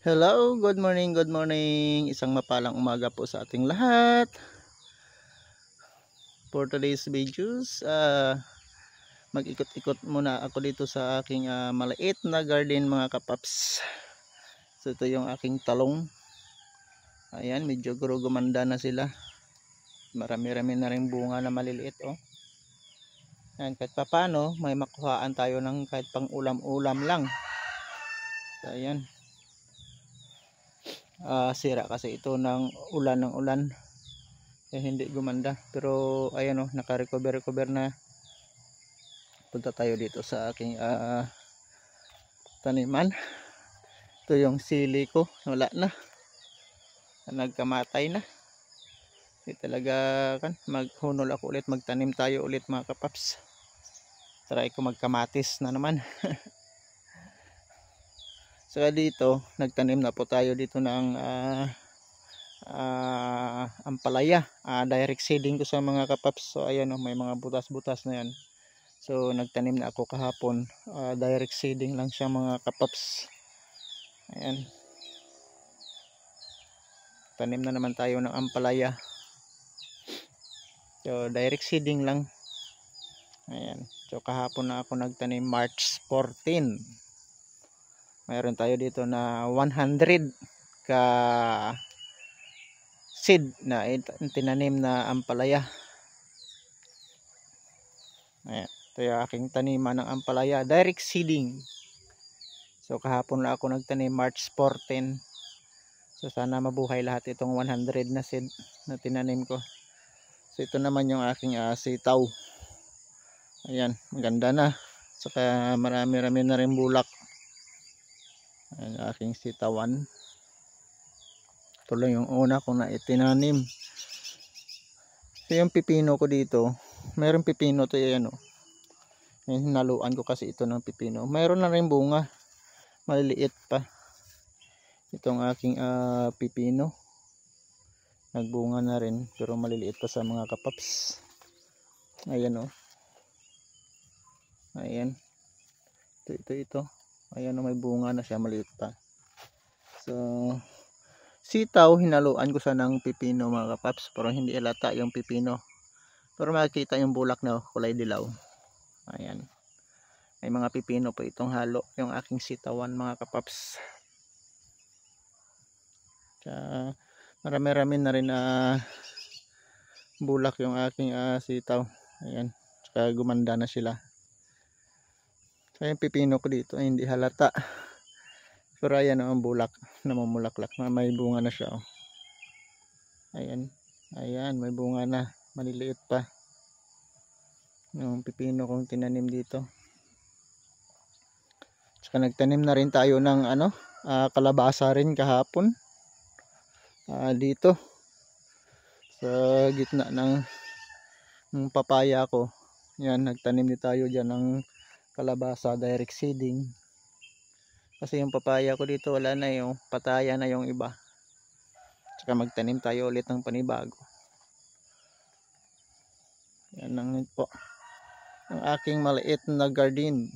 Hello, good morning, good morning. Isang mapalang umaga po sa ating lahat. For today's videos, mag-ikot-ikot muna ako dito sa aking maliit na garden mga kapaps. So ito yung aking talong. Ayan, medyo gumanda na sila. Marami-rami na rin bunga na maliliit oh. Ayan, kahit papano may makuhaan tayo ng kahit pang ulam-ulam lang. So ayan. Sira kasi ito ng ulan eh, hindi gumanda, pero ayan oh, naka-recover na. Punta tayo dito sa aking taniman. Ito yung sili ko, wala na, nagkamatay na. Hindi talaga kan, maghunol ako ulit, magtanim tayo ulit mga kapaps. Try ko magkamatis na naman. Saka dito nagtanim na po tayo dito ng ampalaya, direct seeding ko sa mga kapaps. So ayan oh, may mga butas-butas na yan. So nagtanim na ako kahapon, direct seeding lang siya mga kapaps. Ayan, tanim na naman tayo ng ampalaya. So direct seeding lang. Ayan, so kahapon na ako nagtanim, March 14. Mayroon tayo dito na 100 ka seed na tinanim na ampalaya. Ayan, ito yung aking taniman ng ampalaya, direct seeding. So kahapon na ako nagtanim, March 14. So sana mabuhay lahat itong 100 na seed na tinanim ko. So ito naman yung aking sitaw. Ayan, maganda na. Saka marami-rami na rin bulak. Ayan, aking sitawan. Ito lang yung una ko na itinanim. So yung pipino ko dito, mayroong pipino to yan oh. Hinaluan ko kasi ito ng pipino. Mayroon na rin bunga. Maliliit pa. Itong aking pipino. Nagbunga na rin pero maliliit pa sa mga kapaps. Ayan oh. Ayan. Ito. Ayan oh, may bunga na siya, maliit pa. So sitaw, hinaluan ko sa ng pipino mga kapaps, pero hindi halata yung pipino. Pero makikita yung bulak na kulay dilaw. Ayan. May mga pipino po itong halo, yung aking sitawan mga kapaps. Marami-rami na rin bulak yung aking sitaw. Ayan. Tsaka gumanda na sila. So yung pipino ko dito ay hindi halata. Pero ayan ang bulak, namumulaklak. May bunga na siya oh. Ayan. Ayan, may bunga na. Maliliit pa. Yung pipino kong tinanim dito. Saka nagtanim na rin tayo ng kalabasa rin kahapon. Dito. Sa gitna ng papaya ko. Yan, nagtanim din tayo dyan ng kalabasa, direct seeding. Kasi yung papaya ko dito wala na, yung pataya na yung iba. Saka magtanim tayo ulit ng panibago. Yan lang po ang aking maliit na garden.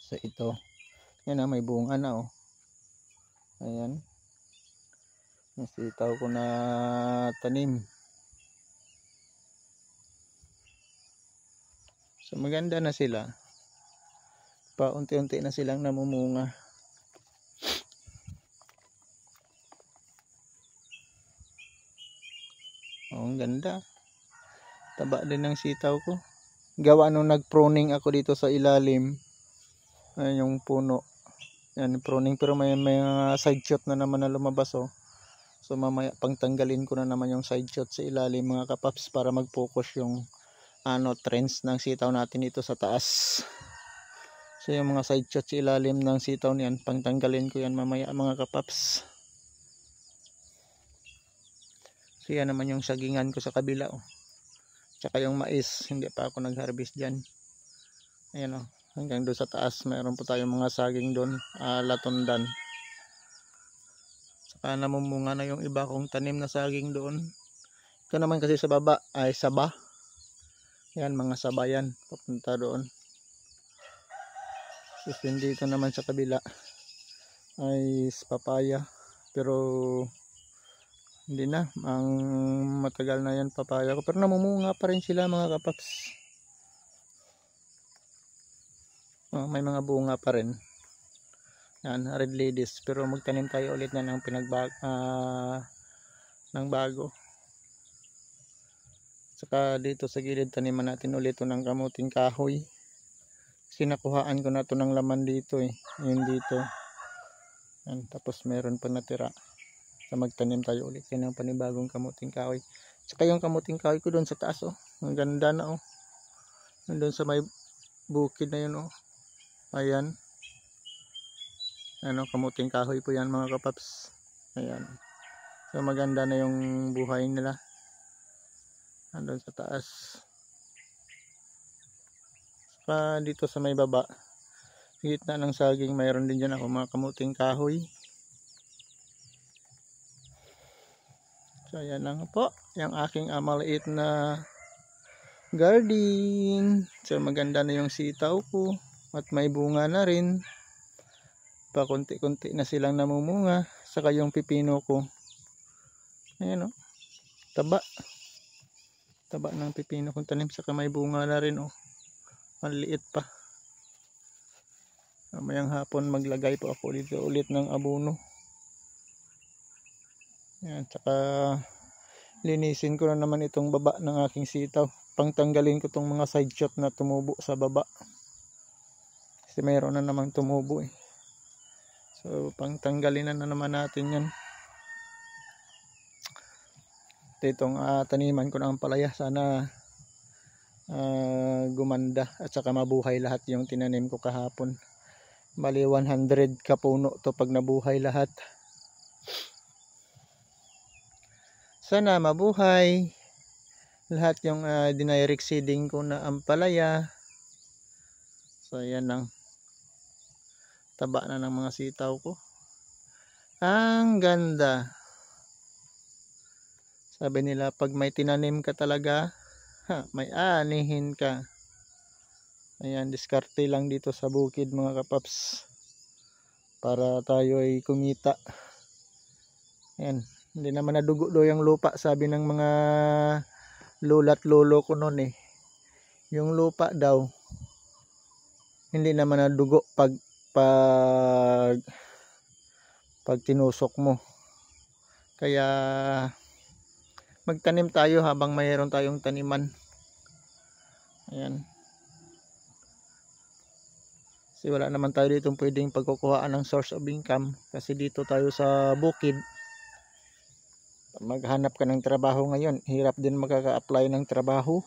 So ito, yan may bunga na oh. Ayan, yung sitaw ko na tanim. So maganda na sila, paunti-unti na silang namumunga. Oh, ang ganda, taba din ng sitaw ko. Gawa nung nag-pruning ako dito sa ilalim. Ayan yung puno. Yan, pruning, pero may mga side shot na naman na lumabas oh. So mamaya pang tanggalin ko na naman yung side shot sa ilalim mga kapaps, para mag-focus yung trends ng sitaw natin dito sa taas. So yung mga side shot sa ilalim ng sitaw niyan, pang tanggalin ko yan mamaya mga kapaps. So yan naman yung sagingan ko sa kabila oh. Tsaka yung mais, hindi pa ako nag-harvest dyan. Ayan oh, hanggang doon sa taas mayroon po tayong mga saging doon, latundan. Saka namumunga na yung iba kong tanim na saging doon. Ito naman kasi sa baba ay saba. Yan, mga saba yan, papunta doon. So Tapos dito naman sa kabila ay papaya, pero hindi na, ang matagal na yan papaya ko, pero namumunga pa rin sila mga kapaps. May mga bunga pa rin yan, red ladies, pero magtanim tayo ulit na ng ng bago. Saka dito sa gilid taniman natin ulit ito ng kamuting kahoy. Sinakuhaan ko na ito ng laman dito yun dito yan, tapos meron pa natira. So magtanim tayo ulit yan ng panibagong kamuting kahoy. Saka yung kamuting kahoy ko doon sa taas, ang ganda na doon sa may bukid na yun ayan, kamuting kahoy po yan mga kapaps. Ayan, so maganda na yung buhay nila andun sa taas. Saka dito sa may baba, gitna ng saging, mayroon din dyan ako mga kamuting kahoy. So ayan lang po yung aking maliit na garden. So maganda na yung sitaw ko at may bunga na rin, pa konti-konti na silang namumunga. Saka yung pipino ko, ayan taba ng pipino kong tanim, saka may bunga na rin maliit pa. Mamayang hapon maglagay po ako dito ulit ng abono. Ayan, saka linisin ko na naman itong baba ng aking sitaw. Pangtanggalin ko itong mga side shot na tumubo sa baba. Kasi mayroon na namang tumubo So pangtanggalin na naman natin yan. Itong taniman ko ng ampalaya, sana gumanda at saka mabuhay lahat yung tinanim ko kahapon. Bali 100 kapuno to pag nabuhay lahat. Sana mabuhay lahat yung direct seeding ko na ampalaya. So yan ang taba na ng mga sitaw ko. Ang ganda. Sabi nila pag may tinanim ka talaga, may anihin ka. Ayan, diskarte lang dito sa bukid mga kapaps, para tayo ay kumita. Ayan, hindi naman nadugo do yung lupa, sabi ng mga lola't lolo ko noon yung lupa daw hindi naman nadugo pag tinusok mo. Kaya magtanim tayo habang mayroon tayong taniman. Ayan, kasi wala naman tayo dito pwedeng pagkukuhaan ng source of income, kasi dito tayo sa bukid. Maghanap ka ng trabaho ngayon, hirap din makaka-apply ng trabaho.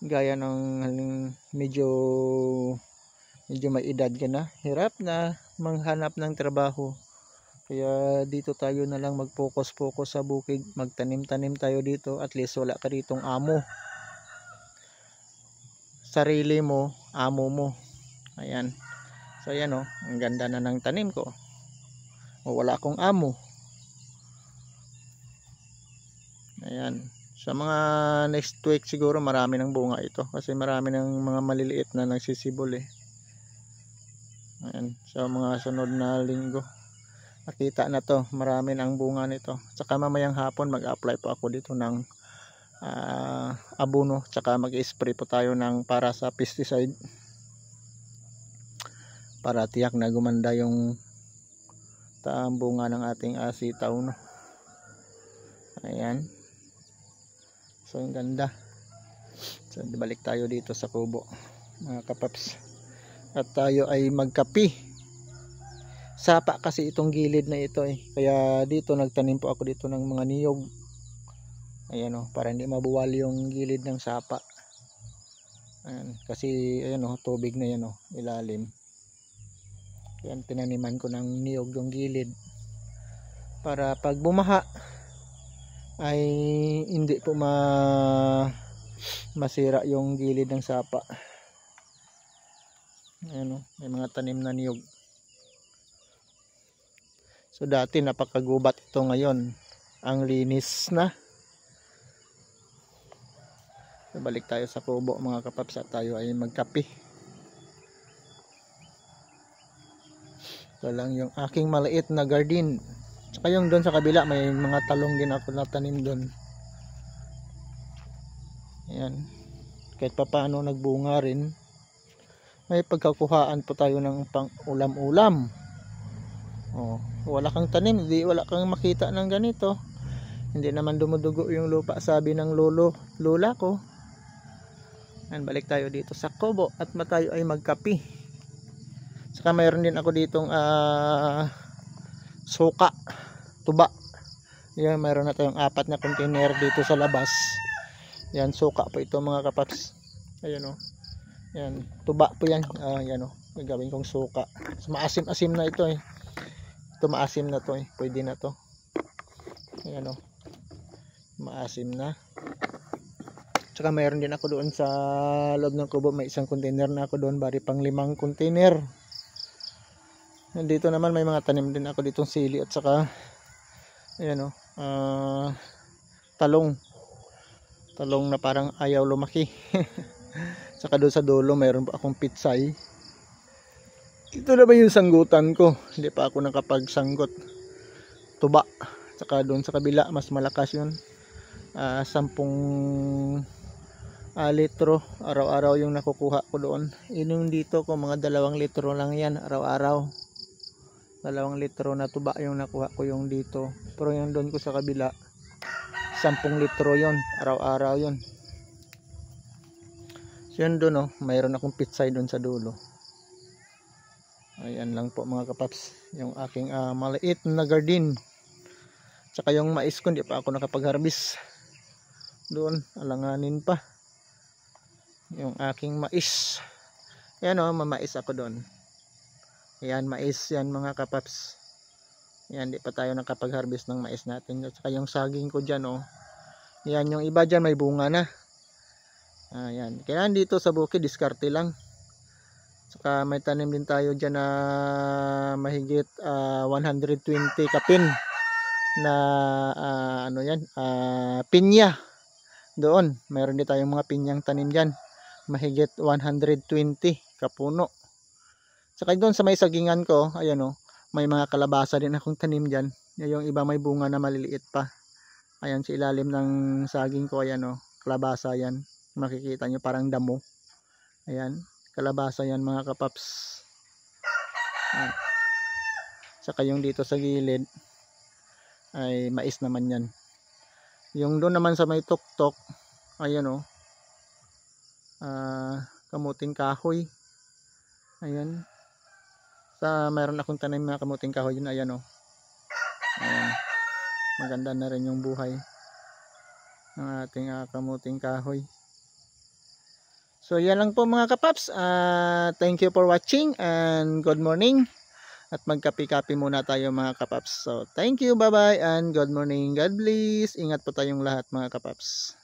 Gaya ng medyo may edad ka na, hirap na maghanap ng trabaho. Kaya dito tayo na lang mag-focus sa bukid, magtanim-tanim tayo dito. At least wala ka ditong amo, sarili mo, amo mo. Ayan, so ayan ang ganda na ng tanim ko. Wala akong amo. Ayan, sa mga next week siguro marami ng bunga ito, kasi marami ng mga maliliit na nagsisibol Ayan, sa mga sunod na linggo nakita na to, marami ng bunga nito. Saka mamayang hapon mag-apply po ako dito ng abono, saka mag-spray po tayo para sa pesticide, para tiyak na gumanda yung bunga ng ating sitaw Ayan, so ang ganda. So balik tayo dito sa kubo mga kapaps, at tayo ay magkapi. Sapa kasi itong gilid na ito kaya dito nagtanim po ako dito ng mga niyog. Ayan para hindi mabuwal yung gilid ng sapa. Ayan, kasi ayan tubig na yan ilalim. Kaya tinaniman ko ng niyog yung gilid, para pag bumaha ay hindi po masira yung gilid ng sapa. Ayan may mga tanim na niyog. So dati napakagubat ito, ngayon ang linis na. So balik tayo sa kubo mga kapaps, at tayo ay magkape. Ito lang yung aking maliit na garden. Tsaka yung doon sa kabila, may mga talong din ako natanim doon. Ayan. Kahit pa paano nagbunga rin. May pagkakuhaan po tayo ng pang ulam-ulam. Oh, wala kang tanim, wala kang makita ng ganito. Hindi naman dumudugo yung lupa, sabi ng lola ko. Ayan, balik tayo dito sa kubo at tayo ay magkapi. Saka mayroon din ako ditong suka, tuba. Yan, mayroon na tayong 4 na container dito sa labas. Yan, suka po ito mga kapaps. Ayan o. Yan, tuba po yan. Yan o, gagawin kong suka. So, maasim-asim na ito eh. Ito maasim na to eh. Pwede na to. Ayan o. Maasim na. Tsaka mayroon din ako doon sa loob ng kubo. May isang container na ako doon. Bari pang 5 container. Nandito naman may mga tanim din ako ditong sili at saka ayan o, talong na parang ayaw lumaki. Saka doon sa dulo mayroon pa akong pitsay. Ito na ba yung sanggutan ko? Hindi pa ako nakapagsanggot. Tuba. Saka doon sa kabila mas malakas yun. 10 litro araw-araw yung nakukuha ko doon. Yung dito ko mga 2 litro lang yan araw-araw. 2 litro na tuba yung nakuha ko yung dito. Pero yung doon ko sa kabila 10 litro yon araw-araw yon. So yun doon mayroon akong pitsay doon sa dulo. Ayan lang po mga kapaps yung aking maliit na garden. Tsaka yung mais ko hindi pa ako nakapag-harvest. Doon alanganin pa yung aking mais. Ayan mamais ako doon. Ayan, mais yan mga kapaps. Ayan, di pa tayo nakapag-harvest ng mais natin. At saka yung saging ko dyan, Ayan, yung iba dyan may bunga na. Ayan. Kaya dito sa bukid, diskarte lang. Saka may tanim din tayo dyan na mahigit 120 kapin na pinya. Doon, mayroon din tayong mga pinyang tanim dyan. Mahigit 120 kapuno. Saka doon sa may sagingan ko, ayan may mga kalabasa din akong tanim dyan. Yung iba may bunga na maliliit pa. Ayan sa ilalim ng saging ko, ayan kalabasa yan. Makikita nyo parang damo. Ayan, kalabasa yan mga kapaps. Ayan. Saka yung dito sa gilid ay mais naman yan. Yung doon naman sa may tuktok, ayan kamuting kahoy. Ayan. Mayroon akong tanim na kamuting kahoy yun, ayan ayan. Maganda na rin yung buhay ng ating kamuting kahoy. So yan lang po mga kapaps. Thank you for watching and good morning. At magkapi-kapi muna tayo mga kapaps. So thank you, bye bye and good morning. God bless. Ingat po tayong lahat mga kapaps.